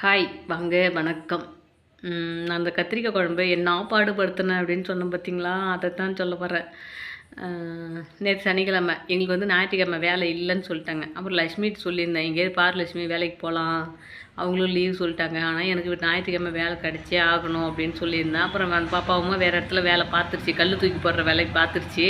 Hi வாங்க வணக்கம். நான் அந்த கத்திரிக்காய் குழம்பு என்ன பாடுபடுத்தினேன் அப்படின்னு சொன்னேன் பார்த்தீங்களா, அதை தான் சொல்ல போகிறேன். நேற்று சனிக்கிழமை எங்களுக்கு வந்து ஞாயிற்றுக்கிழமை வேலை இல்லைன்னு சொல்லிட்டாங்க. அப்புறம் லக்ஷ்மிட்டு சொல்லியிருந்தேன், எங்கேயாவது பார் லக்ஷ்மி வேலைக்கு போகலாம், அவங்களும் லீவ் சொல்லிட்டாங்க. ஆனால் எனக்கு ஞாயிற்றுக்கிழமை வேலை கிடச்சே ஆகணும் அப்படின்னு சொல்லியிருந்தேன். அப்புறம் அந்த பாப்பாவும் வேறு இடத்துல வேலை பார்த்துருச்சு, கல் தூக்கி போடுற வேலைக்கு பார்த்துருச்சு.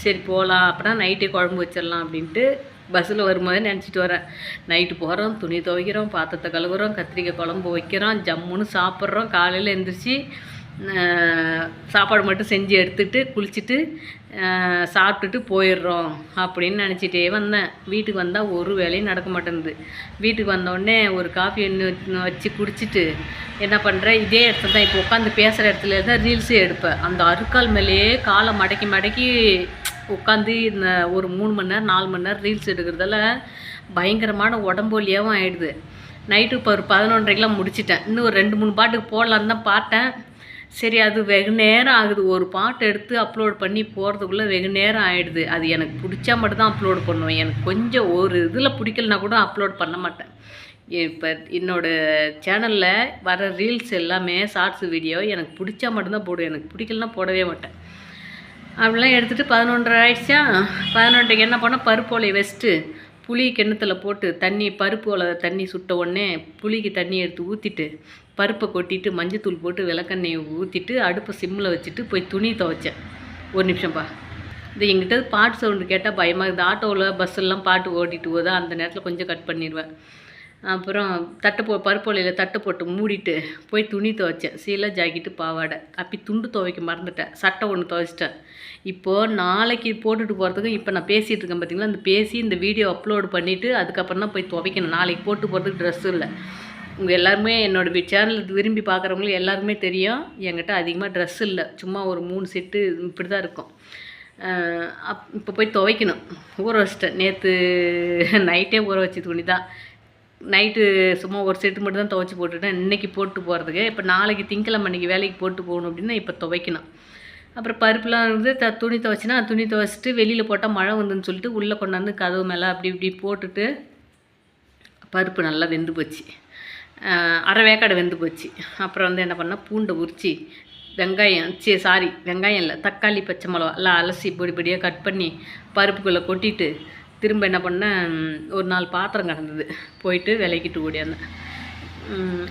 சரி போகலாம், அப்படின்னா நைட்டே குழம்பு வச்சிடலாம் அப்படின்ட்டு பஸ்ஸில் வரும்போதே நினச்சிட்டு வரேன். நைட்டு போகிறோம், துணி துவைக்கிறோம், பாத்திரத்தை கழுவுறோம், கத்திரிக்காய் குழம்பு வைக்கிறோம், ஜம்முன்னு சாப்பிட்றோம். காலையில் எழுந்திரிச்சி சாப்பாடு மட்டும் செஞ்சு எடுத்துகிட்டு குளிச்சுட்டு சாப்பிட்டுட்டு போயிடுறோம் அப்படின்னு நினச்சிட்டே வந்தேன். வீட்டுக்கு வந்தால் ஒரு வேலையும் நடக்க மாட்டேங்குது. வீட்டுக்கு வந்தோடனே ஒரு காஃபி வச்சு குடிச்சிட்டு என்ன பண்ணுறேன், இதே இடத்துல தான் இப்போ உட்காந்து பேசுகிற இடத்துல தான் ரீல்ஸே எடுப்பேன். அந்த அருக்கால் மேலேயே காலை மடக்கி மடக்கி உட்காந்து இந்த ஒரு 3 மணி நேரம் 4 மணி நேரம் ரீல்ஸ் எடுக்கிறதால பயங்கரமான உடம்பு வலியாகவும் ஆகிடுது. நைட்டு இப்போ ஒரு 11:30க்கெலாம் முடிச்சிட்டேன். இன்னும் ஒரு 2-3 பாட்டுக்கு போடலான்னு தான் பார்த்தேன். சரி, அது வெகு நேரம் ஆகுது. ஒரு பாட்டு எடுத்து அப்லோட் பண்ணி போகிறதுக்குள்ளே வெகு நேரம் ஆகிடுது. அது எனக்கு பிடிச்சா மட்டும்தான் அப்லோட் பண்ணுவேன். எனக்கு கொஞ்சம் ஒரு இதில் பிடிக்கலனா கூட அப்லோட் பண்ண மாட்டேன். இப்போ என்னோடய சேனலில் வர ரீல்ஸ் எல்லாமே ஷார்ட்ஸ் வீடியோ எனக்கு பிடிச்சா மட்டும்தான் போடுவேன். எனக்கு பிடிக்கலனா போடவே மாட்டேன். அப்படிலாம் எடுத்துகிட்டு 11:30 ஆகிடுச்சா. 11:30க்கு என்ன பண்ணால் பருப்பு ஓலையை வச்சுட்டு புளி கிண்ணத்தில் போட்டு பருப்பு ஓலை தண்ணி சுட்ட உடனே புளிக்கு தண்ணி எடுத்து ஊற்றிட்டு பருப்பை கொட்டிட்டு மஞ்சத்தூள் போட்டு விளக்கெண்ணெயை ஊற்றிட்டு அடுப்பை சிம்மில் வச்சுட்டு போய் துணி துவைச்சேன். ஒரு நிமிஷம்ப்பா, இது எங்கிட்ட பாட்டு சவுண்டு கேட்டால் பயமாக இருக்குது. ஆட்டோவில் பஸ்ஸெல்லாம் பாட்டு ஓட்டிட்டு போதா, அந்த நேரத்தில் கொஞ்சம் கட் பண்ணிடுவேன். அப்புறம் பருப்பு ஓலையில் தட்டை போட்டு மூடிட்டு போய் துணி துவைச்சேன். சீலை ஜாக்கெட்டு பாவாடை. அப்படி துண்டு துவைக்க மறந்துட்டேன். சட்டை ஒன்று துவைச்சிட்டேன். இப்போது நாளைக்கு போட்டுட்டு போகிறதுக்கு இப்போ நான் பேசிகிட்டு இருக்கேன் பார்த்தீங்களா, அந்த பேசி இந்த வீடியோ அப்லோடு பண்ணிவிட்டு அதுக்கப்புறம் தான் போய் துவைக்கணும். நாளைக்கு போட்டு போகிறதுக்கு ட்ரெஸ்ஸும் இல்லை. உங்கள் எல்லாருமே என்னோடய சேனல் விரும்பி பார்க்குறவங்களும் எல்லாருமே தெரியும், என்கிட்ட அதிகமாக ட்ரெஸ் இல்லை. சும்மா ஒரு 3 செட்டு இப்படி தான் இருக்கும். இப்போ போய் துவைக்கணும். ஊற வச்சிட்டேன். நேற்று நைட்டே ஊற வச்ச துணி தான். நைட்டு சும்மா ஒரு செட்டு மட்டும் தான் துவைச்சி போட்டுவிட்டேன் இன்றைக்கி போட்டு போகிறதுக்கு. இப்போ நாளைக்கு திங்கக்கிழமை அன்றைக்கி வேலைக்கு போட்டு போகணும் அப்படின்னா இப்போ துவைக்கணும். அப்புறம் பருப்புலாம் வந்து துணி துவைச்சினா துணி துவைச்சிட்டு வெளியில் போட்டால் மழை வந்துன்னு சொல்லிட்டு உள்ளே கொண்டாந்து கதவு மேலே அப்படி இப்படி போட்டுட்டு பருப்பு நல்லா வெந்து போச்சு. அரை வேக்காடை வெந்து போச்சு. அப்புறம் வந்து என்ன பண்ணால் பூண்டை உரித்து வெங்காயம் இல்லை தக்காளி பச்சை மிளகா எல்லாம் அலசி பொடி பொடியாக கட் பண்ணி பருப்புக்குள்ளே கொட்டிட்டு திரும்ப என்ன பண்ணேன், ஒரு 4 பாத்திரம் கிடந்தது, போயிட்டு விளக்கிட்டு ஓடியாந்தேன்.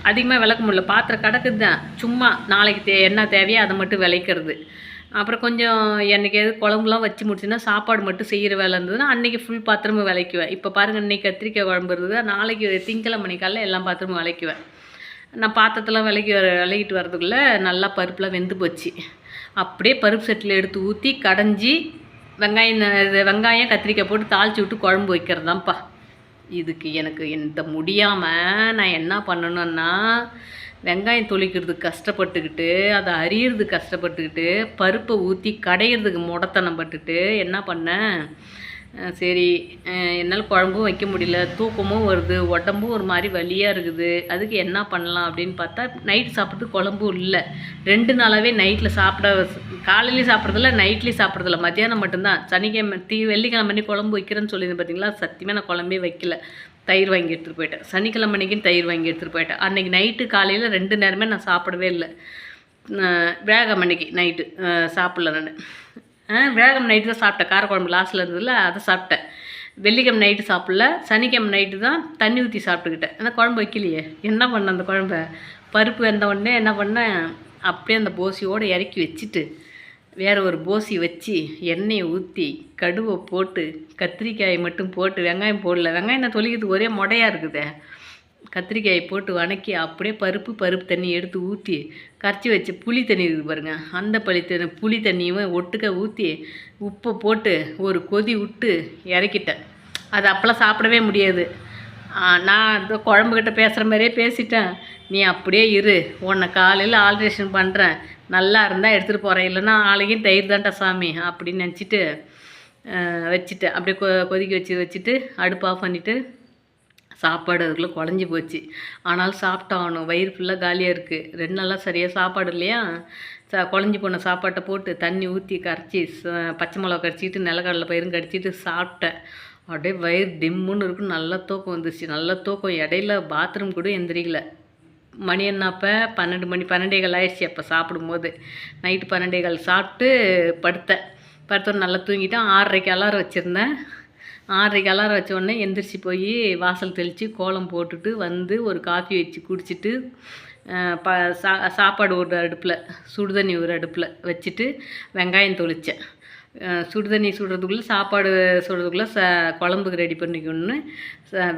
அதிகமாக விளக்க முடியல, பாத்திரம் கிடக்குது தான். சும்மா நாளைக்கு என்ன தேவையோ அதை மட்டும் விளைக்கிறது. அப்புறம் கொஞ்சம் என்றைக்காவது குழம்புலாம் வச்சு முடிச்சுன்னா சாப்பாடு மட்டும் செய்கிற வேலை இருந்ததுன்னா அன்றைக்கி ஃபுல் பாத்திரமும் விளக்குவேன். இப்போ பாருங்கள், இன்றைக்கி கத்திரிக்காய் குழம்பு இருந்தது, நாளைக்கு திங்கக்கிழமை காலையில் எல்லா பாத்திரமும் விளக்குவேன். நான் பாத்திரத்தெல்லாம் விளக்கிட்டு வரதுக்குள்ளே நல்லா பருப்புலாம் வெந்து போச்சு. அப்படியே பருப்பு செட்டில் எடுத்து ஊற்றி கடைஞ்சி வெங்காயம் கத்திரிக்காய் போட்டு தாளித்து விட்டு குழம்பு வைக்கிறதாம்ப்பா. இதுக்கு எனக்கு இந்த முடியாமல் நான் என்ன பண்ணணுன்னா, வெங்காயம் தொளிக்கிறதுக்கு கஷ்டப்பட்டுக்கிட்டு அதை அரியறதுக்கு கஷ்டப்பட்டுக்கிட்டு பருப்பை ஊற்றி கடையிறதுக்கு முடத்தனம் பட்டுட்டு என்ன பண்ணேன், சரி என்னால் குழம்பும் வைக்க முடியல, தூக்கமும் வருது, உடம்பும் ஒரு மாதிரி வலியாக இருக்குது, அதுக்கு என்ன பண்ணலாம் அப்படின்னு பார்த்தா நைட்டு சாப்பிட்றதுக்கு குழம்பும் இல்லை. 2 நாளாகவே நைட்டில் காலையிலையும் சாப்பிட்றதில்ல, நைட்லேயும் சாப்பிட்றதில்ல, மத்தியானம் மட்டும்தான். சனிக்கிழமை வெள்ளிக்கிழமை அன்றைக்கி குழம்பு வைக்கிறேன்னு சொல்லியிருந்தேன் பார்த்தீங்களா, சத்தியமாக நான் குழம்பே வைக்கல, தயிர் வாங்கி எடுத்துகிட்டு போயிட்டேன். சனிக்கிழமை அன்றைக்கின்னு தயிர் வாங்கி எடுத்துகிட்டு போயிட்டேன். அன்றைக்கி நைட்டு காலையில் 2 நேரமே நான் சாப்பிடவே இல்லை. வியாழக்கிழமை அன்றைக்கி நைட்டு சாப்பிட்ல. நான் வியாழக்கிழமை நைட்டு தான் சாப்பிட்டேன். காரக்குழம்பு லாஸ்ட்டில் இருந்ததில்ல, அதை சாப்பிட்டேன். வெள்ளிக்கிழமை நைட்டு சாப்பிடல, சனிக்கிழமை நைட்டு தான் தண்ணி ஊற்றி சாப்பிட்டுக்கிட்டேன். ஆனால் குழம்பு வைக்கலையே, என்ன பண்ணேன், அந்த குழம்ப பருப்பு வெந்த உடனே என்ன பண்ணேன், அப்படியே அந்த போசியோடு இறக்கி வச்சுட்டு வேறு ஒரு போசி வச்சு எண்ணெயை ஊற்றி கடுவை போட்டு கத்திரிக்காயை மட்டும் போட்டு, வெங்காயம் போடல, வெங்காயம் நான் தொளிக்கிறதுக்கு ஒரே முடையாக இருக்குது, கத்திரிக்காயை போட்டு வணக்கி அப்படியே பருப்பு தண்ணி எடுத்து ஊற்றி கரைச்சி வச்சு புளி தண்ணி இருக்குது பாருங்கள், அந்த புளி தண்ணியும் ஒட்டுக்க ஊற்றி உப்பை போட்டு ஒரு கொதி விட்டு இறக்கிட்டேன். அது அப்போல்லாம் சாப்பிடவே முடியாது. நான் இந்த குழம்புக்கிட்ட பேசுகிற மாதிரியே பேசிட்டேன். நீ அப்படியே இரு, உன்னை காலையில் ஆல்ட்ரேஷன் பண்ணுறேன், நல்லா இருந்தால் எடுத்துகிட்டு போகிறேன், இல்லைன்னா நாளைக்கும் தயிர் தான்டா சாமி அப்படின்னு நினச்சிட்டு வச்சுட்டேன். அப்படியே கொதிக்க வச்சுட்டு அடுப்பு ஆஃப் பண்ணிவிட்டு சாப்பாடு அதுக்குள்ளே குழஞ்சி போச்சு. ஆனாலும் சாப்பிட்டாகணும், வயிறு ஃபுல்லாக காலியாக இருக்குது. 2 நாளாக சரியாக சாப்பாடு இல்லையா, குழஞ்சி போன சாப்பாட்டை போட்டு தண்ணி ஊற்றி கரைச்சி பச்சை மிளகா கடிச்சிக்கிட்டு நிலக்கடலை பயிரும் கடிச்சிட்டு சாப்பிட்டேன். அப்படியே வயிறு டிம்முன்னு இருக்கும். நல்லா தூக்கம் வந்துச்சு, நல்ல தூக்கம். இடையில பாத்ரூம் கூட எந்திரிக்கல. மணி என்னப்போ 12 மணி 12:15 ஆயிடுச்சு அப்போ சாப்பிடும்போது. நைட்டு 12:15 சாப்பிட்டு படுத்தோன்னு நல்லா தூங்கிட்டேன். 6:30க்கு அலாரம் வச்சுருந்தேன். 6:30க்கு அலாரம் வச்ச உடனே எந்திரிச்சு போய் வாசல் தெளித்து கோலம் போட்டுட்டு வந்து ஒரு காஃபி வச்சு குடிச்சிட்டு சாப்பாடு ஒரு அடுப்பில், சுடுதண்ணி ஒரு அடுப்பில் வச்சுட்டு வெங்காயம் தொளித்தேன். சுடுதண்ணி சுடுறதுக்குள்ளே சாப்பாடு சுடுறதுக்குள்ளே குழம்புக்கு ரெடி பண்ணிக்கணுன்னு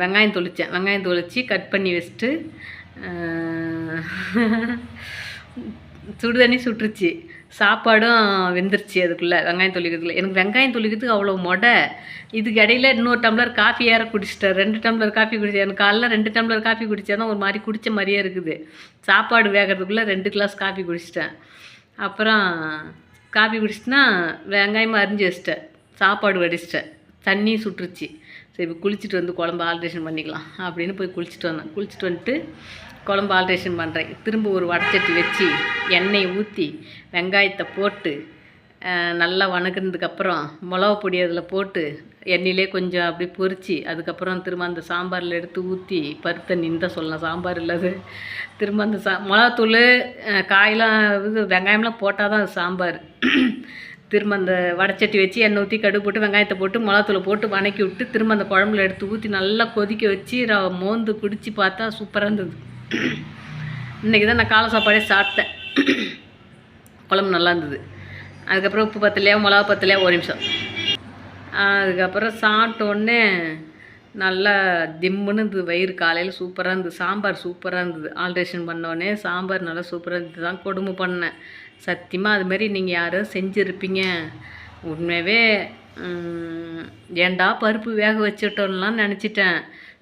வெங்காயம் தொளித்தேன். வெங்காயம் தொளித்து கட் பண்ணி வச்சுட்டு சுடுதண்ணி சுட்டுருச்சு. சாப்பாடும் வெந்துருச்சு. அதுக்குள்ளே வெங்காயம் தொளிக்கிறதுக்குள்ள எனக்கு வெங்காயம் தொளிக்கிறதுக்கு அவ்வளோ மொடை. இதுக்கு இடையில இன்னொரு டம்ளர் காஃபி ஏற குடிச்சிட்டேன். 2 டம்ளர் காஃபி குடித்தேன். எனக்கு காலைல 2 டம்ளர் காஃபி குடித்தா தான் ஒரு மாதிரி குடித்த மாதிரியே இருக்குது. சாப்பாடு வேகிறதுக்குள்ளே 2 கிளாஸ் காஃபி குடிச்சிட்டேன். அப்புறம் காஃபி குடிச்சிட்டுனா வெங்காயமாக அரிஞ்சு வச்சிட்டேன். சாப்பாடு வடிச்சிட்டேன். தண்ணி சுட்டுருச்சு. சரி குளிச்சுட்டு வந்து குழம்பு ஆல்ட்ரேஷன் பண்ணிக்கலாம் அப்படின்னு போய் குளிச்சுட்டு வந்தேன். குளிச்சுட்டு வந்துட்டு குழம்பு ஆல்ட்ரேஷன் பண்ணுறேன். திரும்ப ஒரு வடைச்சட்டி வச்சு எண்ணெயை ஊற்றி வெங்காயத்தை போட்டு நல்லா வணக்கினதுக்கப்புறம் மிளகா பொடி அதில் போட்டு எண்ணெயிலே கொஞ்சம் அப்படி பொரித்து அதுக்கப்புறம் திரும்ப அந்த சாம்பாரில் எடுத்து ஊற்றி பருப்பு தண்ணின்னு தான் சொல்லலாம், சாம்பார் இல்லாது. திரும்ப அந்த மிளகாத்தூள் காயெலாம் இது வெங்காயம்லாம் போட்டால் தான் அது சாம்பார். திரும்ப அந்த வடைச்சட்டி வச்சு எண்ணெய் ஊற்றி கடுகு போட்டு வெங்காயத்தை போட்டு மிளகாத்தூளை போட்டு வணக்கி விட்டு திரும்ப அந்த குழம்புல எடுத்து ஊற்றி நல்லா கொதிக்க வச்சு மோந்து குடித்து பார்த்தா சூப்பராக இருந்தது. இன்றைக்கி தான் நான் காலை சாப்பாடே சாப்பிட்டேன். குழம்பு நல்லா இருந்தது. அதுக்கப்புறம் உப்பு பத்தலையா மிளகா பத்தலையா ஒரு நிமிஷம். அதுக்கப்புறம் சாப்பிட்டோடனே நல்லா திம்முன்னு இருந்தது வயிறு. காலையில் சூப்பராக இருந்தது. சாம்பார் சூப்பராக இருந்தது. ஆல்ட்ரேஷன் பண்ணோடனே சாம்பார் நல்லா சூப்பராக இருந்தது. தான் கொடுமை பண்ணேன் சத்தியமாக. அதுமாரி நீங்கள் யாரும் செஞ்சுருப்பீங்க. உண்மையாகவே ஏண்டா பருப்பு வேக வச்சுட்டோம்லாம் நினச்சிட்டேன்.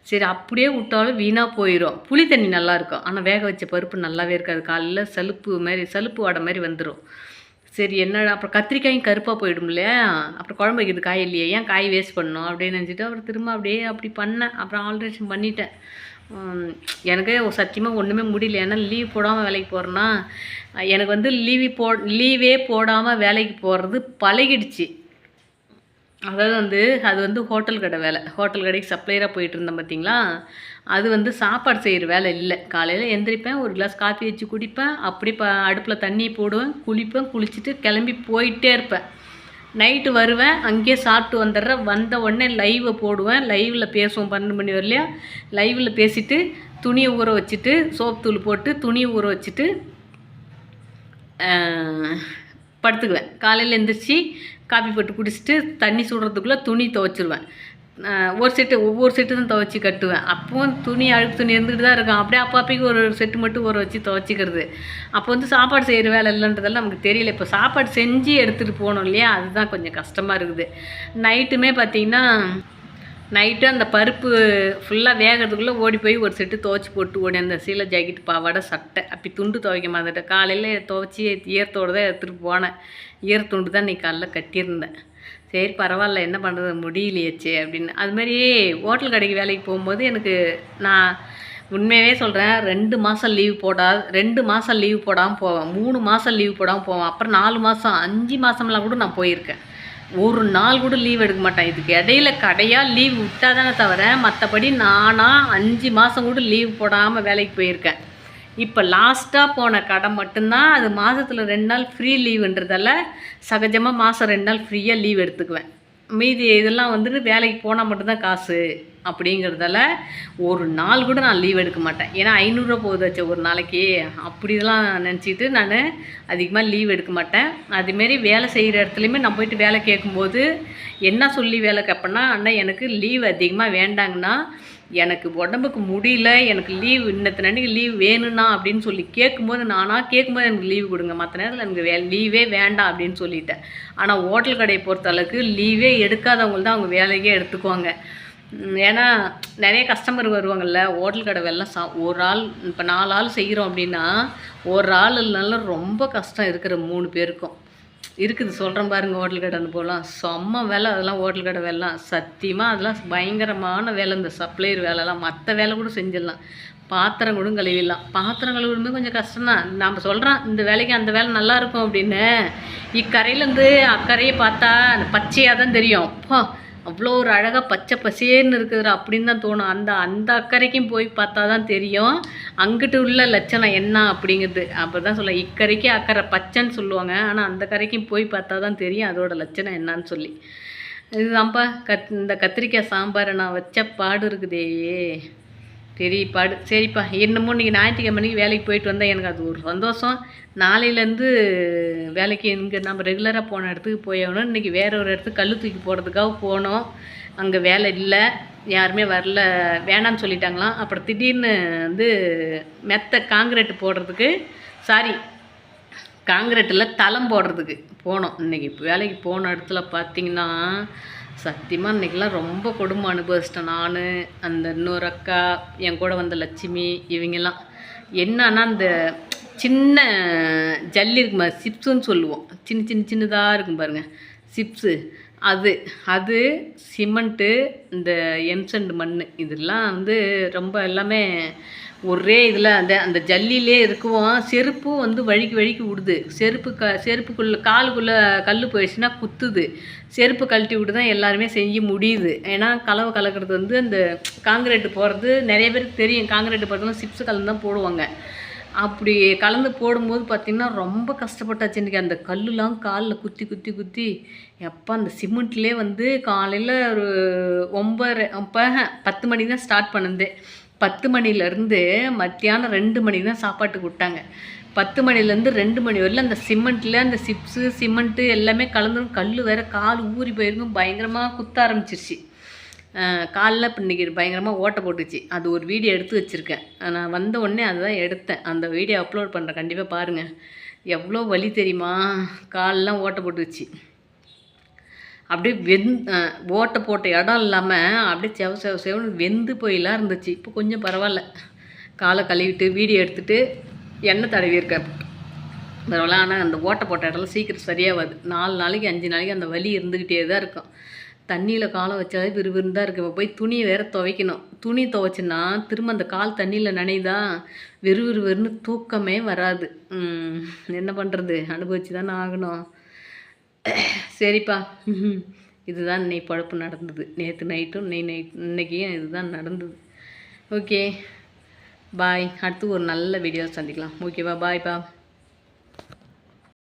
சரி அப்படியே விட்டாலும் வீணாக போயிடும். புளி தண்ணி நல்லாயிருக்கும், ஆனால் வேக வச்ச பருப்பு நல்லாவே இருக்காது. காலையில் சலுப்பு வடை மாதிரி வந்துடும். சரி என்னடா அப்புறம் கத்திரிக்காயும் கருப்பாக போயிடும் இல்லையா, அப்புறம் குழம்பு வைக்கிறது காய் இல்லையா, ஏன் காய் வேஸ்ட் பண்ணணும் அப்படின்னு நினச்சிட்டு அப்புறம் திரும்ப அப்படி பண்ணேன். அப்புறம் ஆல்ட்ரேஷன் பண்ணிட்டேன். எனக்கு சத்தியமாக ஒன்றுமே முடியல. ஏன்னா லீவ் போடாமல் வேலைக்கு போகிறேன்னா எனக்கு வந்து லீவே போடாமல் வேலைக்கு போகிறது பழகிடுச்சு. அதாவது அது வந்து ஹோட்டல் கடை வேலை. ஹோட்டல் கடைக்கு சப்ளையராக போயிட்டு இருந்தேன் பார்த்தீங்களா. அது வந்து சாப்பாடு செய்கிற வேலை இல்லை. காலையில் எந்திரிப்பேன், ஒரு கிளாஸ் காஃபி வச்சு குடிப்பேன், அப்படி அடுப்பில் தண்ணி போடுவேன், குளிச்சுட்டு கிளம்பி போயிட்டே இருப்பேன். நைட்டு வருவேன், அங்கேயே சாப்பிட்டு வந்துடுறேன். வந்த உடனே லைவை போடுவேன், லைவில் பேசுவோம் 12 மணி வரலையா. லைவில் பேசிவிட்டு துணியை ஊற வச்சுட்டு சோப்பு தூள் போட்டு துணியை ஊற வச்சுட்டு படுத்துக்குவேன். காலையில் எழுந்திரிச்சி காப்பி போட்டு குடிச்சிட்டு தண்ணி சுடுறதுக்குள்ளே துணி துவைச்சிருவேன். ஒவ்வொரு செட்டு தான் துவைச்சி கட்டுவேன். அப்போவும் துணி அழுக்கு துணி இருந்துகிட்டு தான் இருக்கும். அப்படியே அப்பப்பைக்கு ஒரு செட்டு மட்டும் ஊற வச்சு துவைச்சிக்கிறது. அப்போ வந்து சாப்பாடு செய்கிற வேலை இல்லைன்றதெல்லாம் நமக்கு தெரியல. இப்போ சாப்பாடு செஞ்சு எடுத்துகிட்டு போகணும் இல்லையா, அதுதான் கொஞ்சம் கஷ்டமாக இருக்குது. நைட்டுமே பார்த்திங்கன்னா நைட்டு அந்த பருப்பு ஃபுல்லாக வேகிறதுக்குள்ளே ஓடி போய் ஒரு செட்டு துவைச்சி போட்டு ஓடி அந்த சீலை ஜாக்கெட் பாவாடை சட்டை அப்படி துண்டு துவைக்க மாட்டேன். காலையில் துவைச்சி ஈரத்தோடு தான் எடுத்துகிட்டு போனேன். ஈரத்துண்டு தான் இன்றைக்கி காலைல கட்டியிருந்தேன். சரி பரவாயில்ல, என்ன பண்ணுறது, முடியலையேச்சே அப்படின்னு. அதுமாரி ஹோட்டல் கடைக்கு வேலைக்கு போகும்போது எனக்கு நான் உண்மையாகவே சொல்கிறேன், 2 மாதம் லீவ் 2 மாதம் லீவ் போடாமல் போவேன், 3 மாதம் லீவ் போடாமல் போவேன், அப்புறம் 4 மாதம் 5 மாதம்லாம் கூட நான் போயிருக்கேன். ஒரு நாள் கூட லீவ் எடுக்க மாட்டேன். இதுக்கு இடையில கடையாக லீவ் விட்டால் தானே தவிர மற்றபடி நானாக 5 மாதம் கூட லீவ் போடாமல் வேலைக்கு போயிருக்கேன். இப்போ லாஸ்ட்டாக போன கடை மட்டும்தான் அது மாதத்தில் 2 நாள் ஃப்ரீ லீவுன்றதால சகஜமாக மாதம் 2 நாள் ஃப்ரீயாக லீவ் எடுத்துக்குவேன். மீதி இதெல்லாம் வந்துட்டு வேலைக்கு போனால் மட்டும்தான் காசு அப்படிங்கிறதால ஒரு நாள் கூட நான் லீவ் எடுக்க மாட்டேன். ஏன்னா 500 ரூபா போகுது வச்ச ஒரு நாளைக்கு, அப்படிலாம் நினச்சிட்டு நான் அதிகமாக லீவ் எடுக்க மாட்டேன். அதுமாரி வேலை செய்கிற இடத்துலையுமே நான் போயிட்டு வேலை கேட்கும்போது என்ன சொல்லி வேலை கேட்பேன்னா, அண்ணா எனக்கு லீவ் அதிகமாக வேண்டாங்கண்ணா, எனக்கு உடம்புக்கு முடியல, எனக்கு லீவ் இன்னத்தனைக்கு லீவ் வேணும்னா அப்படின்னு சொல்லி கேட்கும்போது கேட்கும்போது எனக்கு லீவு கொடுங்க, மற்ற நேரத்தில் எனக்கு லீவே வேண்டாம் அப்படின்னு சொல்லிட்டேன். ஆனால் ஹோட்டல் கடையை பொறுத்த அளவுக்கு லீவே எடுக்காதவங்க தான் அவங்க வேலைக்கே எடுத்துக்குவாங்க. ஏன்னா நிறைய கஸ்டமர் வருவாங்கள்ல. ஹோட்டல் கடை வேலை ஒரு ஆள் இப்போ 4 ஆள் செய்கிறோம் அப்படின்னா ஒரு ஆள் இல்லைனாலும் ரொம்ப கஷ்டம் இருக்கிற 3 பேருக்கும் இருக்குது. சொல்கிறேன் பாருங்கள், ஹோட்டல் கடை போகலாம் செம்ம வேலை. அதெல்லாம் ஹோட்டல் கடை வேலைலாம் சத்தியமாக அதெல்லாம் பயங்கரமான வேலை. இந்த சப்ளையர் வேலைலாம் மற்ற வேலை கூட செஞ்சிடலாம். பாத்திரம் கூட கழுவிடலாம். பாத்திரம் கழுவுமே கொஞ்சம் கஷ்டம்தான். நம்ம சொல்கிறோம் இந்த வேலைக்கு அந்த வேலை நல்லாயிருக்கும் அப்படின்னு. இக்கரையிலேருந்து அக்கறையை பார்த்தா அந்த பச்சையாக தான் தெரியும். அப்போ அவ்வளோ ஒரு அழகாக பச்சை பசேர்னு இருக்குதுடா அப்படின்னு தான் தோணும். அந்த அந்த அக்கறைக்கும் போய் பார்த்தா தான் தெரியும் அங்கிட்டு உள்ள லட்சணம் என்ன அப்படிங்கிறது. அப்போ தான் சொல்ல இக்கரைக்கு அக்கறை பச்சைன்னு சொல்லுவாங்க, ஆனால் அந்த கரைக்கும் போய் பார்த்தா தான் தெரியும் அதோட லட்சணம் என்னான்னு சொல்லி. இதுதான்ப்பா இந்த கத்திரிக்காய் சாம்பாரை நான் வச்ச பாடு இருக்குதே, பெரிய பாடு. சரிப்பா, என்னமோ இன்றைக்கி ஞாயிற்றுக்கிழமைக்கு வேலைக்கு போயிட்டு வந்தால் எனக்கு அது ஒரு சந்தோஷம். நாளையிலேருந்து வேலைக்கு இங்கே நம்ம ரெகுலராக போன இடத்துக்கு போயாகணும். இன்றைக்கி வேற ஒரு இடத்துக்கு கல் தூக்கி போடுறதுக்காக போனோம். அங்கே வேலை இல்லை, யாருமே வரல, வேணான்னு சொல்லிட்டாங்களாம். அப்புறம் திடீர்னு வந்து மெத்த காங்கிரீட் போடுறதுக்கு, சாரி காங்கிரீட்டில் தளம் போடுறதுக்கு போனோம். இன்றைக்கி வேலைக்கு போன இடத்துல பார்த்திங்கன்னா சத்தியமாக இன்றைக்கெலாம் ரொம்ப கொடுமை அனுபவிச்சிட்டேன். நான், அந்த இன்னொரு அக்கா, என் கூட வந்த லட்சுமி, இவங்கெல்லாம் என்னன்னா அந்த சின்ன ஜல்லி இருக்குமா, சிப்ஸுன்னு சொல்லுவோம், சின்னதாக இருக்கும் பாருங்கள் சிப்ஸு, அது சிமெண்ட்டு, இந்த எம்சண்ட் மண், இதெல்லாம் வந்து ரொம்ப எல்லாமே ஒரே இதில் அந்த ஜல்லிலே இருக்கும். செருப்பும் வந்து வழுக்கி விடுது. செருப்புக்குள்ளே காலுக்குள்ளே கல் போயிடுச்சுன்னா குத்துது. செருப்பு கழட்டி விட்டு தான் எல்லாருமே செய்ய முடியுது. ஏன்னா கலவை கலக்கிறது வந்து அந்த காங்கிரீட்டு போடுறது நிறைய பேருக்கு தெரியும். காங்கிரீட்டு போடுறதுலாம் சிப்ஸு கலந்து தான் போடுவாங்க. அப்படி கலந்து போடும்போது பார்த்திங்கன்னா ரொம்ப கஷ்டப்பட்டாச்சு. இன்றைக்கி அந்த கல்லுலாம் காலில் குத்தி எப்போ அந்த சிமெண்ட்லேயே வந்து காலையில் ஒரு 10 மணிக்கு தான் ஸ்டார்ட் பண்ணுது. 10 மணிலேருந்து மத்தியானம் 2 மணிக்கு தான் சாப்பாட்டுக்கு விட்டாங்க. 10 மணிலேருந்து 2 மணி வரையிலும் அந்த சிமெண்ட்டில் அந்த சிமெண்ட்டு எல்லாமே கலந்துடும். கல் வேறு கால் ஊறி போயிருக்கும், பயங்கரமாக குத்த ஆரம்பிச்சிருச்சு. காலில் இப்போ இன்றைக்கி பயங்கரமாக ஓட்டை போட்டுச்சு. அது ஒரு வீடியோ எடுத்து வச்சுருக்கேன். நான் வந்த உடனே அதுதான் எடுத்தேன். அந்த வீடியோ அப்லோட் பண்ணுறேன், கண்டிப்பாக பாருங்கள். எவ்வளோ வலி தெரியுமா, காலெலாம் ஓட்டை போட்டுச்சு. அப்படியே ஓட்டை போட்ட இடம் இல்லாமல் அப்படியே செவன்னு வெந்து போயெல்லாம் இருந்துச்சு. இப்போ கொஞ்சம் பரவாயில்ல. காலை கழுவிட்டு வீடியோ எடுத்துகிட்டு எண்ணெய் தடவியிருக்கேன் பரவாயில்ல. ஆனால் அந்த ஓட்டை போட்ட இடம்லாம் சீக்கிரம் சரியாகாது. 4 நாளைக்கு 5 நாளைக்கு அந்த வலி இருந்துக்கிட்டே தான் இருக்கும். தண்ணியில் காலை வச்சாலே விறுவிறுன்னு தான் இருக்குது. இப்போ போய் துணியை வேறு துவைக்கணும். துணி துவைச்சின்னா திரும்ப அந்த கால் தண்ணியில் நனைதா விறுவிறுன்னு தூக்கமே வராது. என்ன பண்ணுறது, அனுபவிச்சு தானே ஆகணும். சரிப்பா, இதுதான் இன்னைக்கு பழப்பு நடந்தது. நேற்று நைட்டும் இன்னைக்கும் இதுதான் நடந்தது. Okay bye. அடுத்து ஒரு நல்ல வீடியோ சந்திக்கலாம். ஓகேவா, பாய்ப்பா.